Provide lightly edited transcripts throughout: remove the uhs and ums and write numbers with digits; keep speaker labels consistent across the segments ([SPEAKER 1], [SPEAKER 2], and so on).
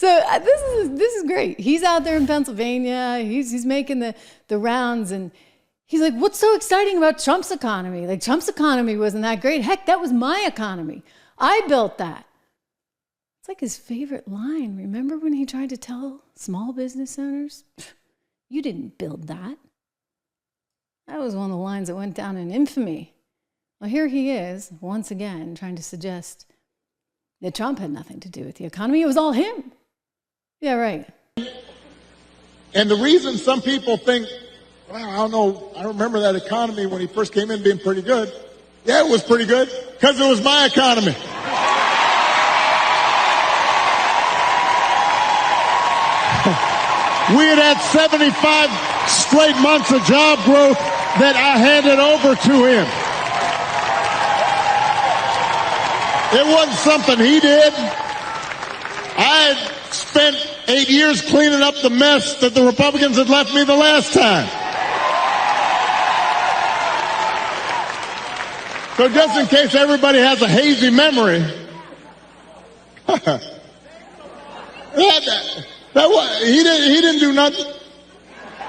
[SPEAKER 1] this is great. He's out there in Pennsylvania. He's making the rounds, and he's like, what's so exciting about Trump's economy? Like, Trump's economy wasn't that great. Heck, that was my economy. I built that. It's like his favorite line. Remember when he tried to tell small business owners, you didn't build that? That was one of the lines that went down in infamy. Well, here he is, once again, trying to suggest that Trump had nothing to do with the economy. It was all him. Yeah, right.
[SPEAKER 2] And the reason some people think, well, I don't know, I remember that economy when he first came in being pretty good. Yeah, it was pretty good, because it was my economy. We had 75 straight months of job growth that I handed over to him. It wasn't something he did. I had spent 8 years cleaning up the mess that the Republicans had left me the last time. So just in case everybody has a hazy memory, he didn't do nothing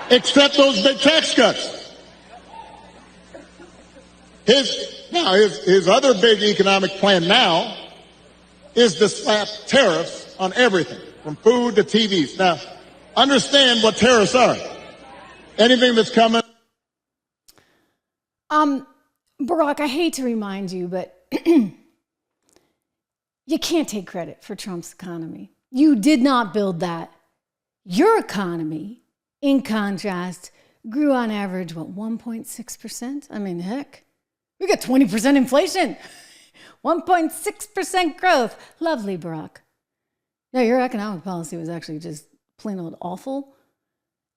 [SPEAKER 2] except those big tax cuts. His other big economic plan now is to slap tariffs on everything, from food to TVs. Now, understand what tariffs are. Anything that's coming.
[SPEAKER 1] Barack, I hate to remind you, but you can't take credit for Trump's economy. You did not build that. Your economy, in contrast, grew on average, 1.6%? I mean, heck, we got 20% inflation, 1.6% growth. Lovely, Barack. No, your economic policy was actually just plain old awful.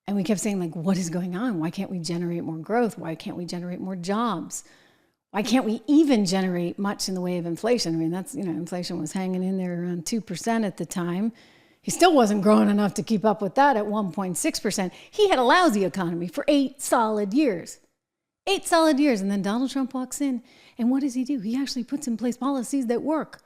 [SPEAKER 1] And we kept saying, like, what is going on? Why can't we generate more growth? Why can't we generate more jobs? Why can't we even generate much in the way of inflation? I mean, inflation was hanging in there around 2% at the time. He still wasn't growing enough to keep up with that at 1.6%. He had a lousy economy for 8 solid years. 8 solid years. And then Donald Trump walks in, and what does he do? He actually puts in place policies that work.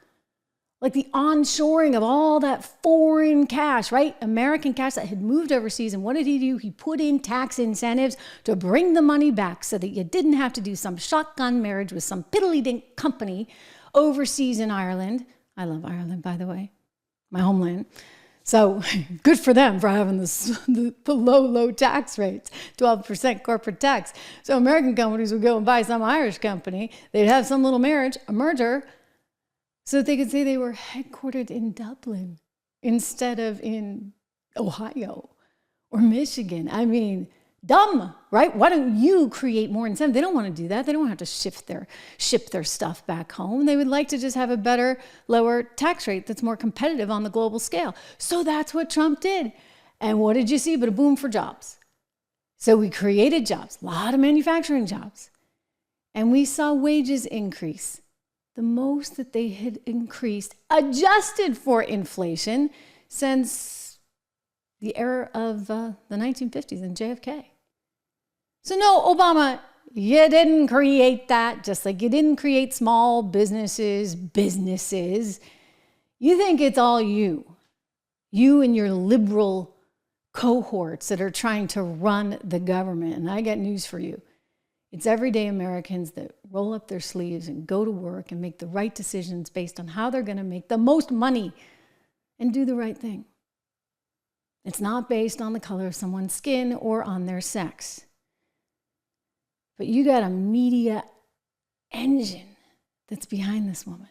[SPEAKER 1] Like the onshoring of all that foreign cash, right? American cash that had moved overseas. And what did he do? He put in tax incentives to bring the money back so that you didn't have to do some shotgun marriage with some piddly-dink company overseas in Ireland. I love Ireland, by the way, my homeland. So good for them for having the low tax rates, 12% corporate tax. So American companies would go and buy some Irish company. They'd have some little a merger, so that they could say they were headquartered in Dublin instead of in Ohio or Michigan. I mean, dumb, right? Why don't you create more incentive? They don't want to do that. They don't want to have to ship their stuff back home. They would like to just have a better, lower tax rate that's more competitive on the global scale. So that's what Trump did. And what did you see but a boom for jobs? So we created jobs, a lot of manufacturing jobs. And we saw wages increase. The most that they had increased, adjusted for inflation, since the era of the 1950s and JFK. So no, Obama, you didn't create that, just like you didn't create small businesses. You think it's all you and your liberal cohorts that are trying to run the government. And I got news for you. It's everyday Americans that roll up their sleeves and go to work and make the right decisions based on how they're going to make the most money and do the right thing. It's not based on the color of someone's skin or on their sex. But you got a media engine that's behind this woman.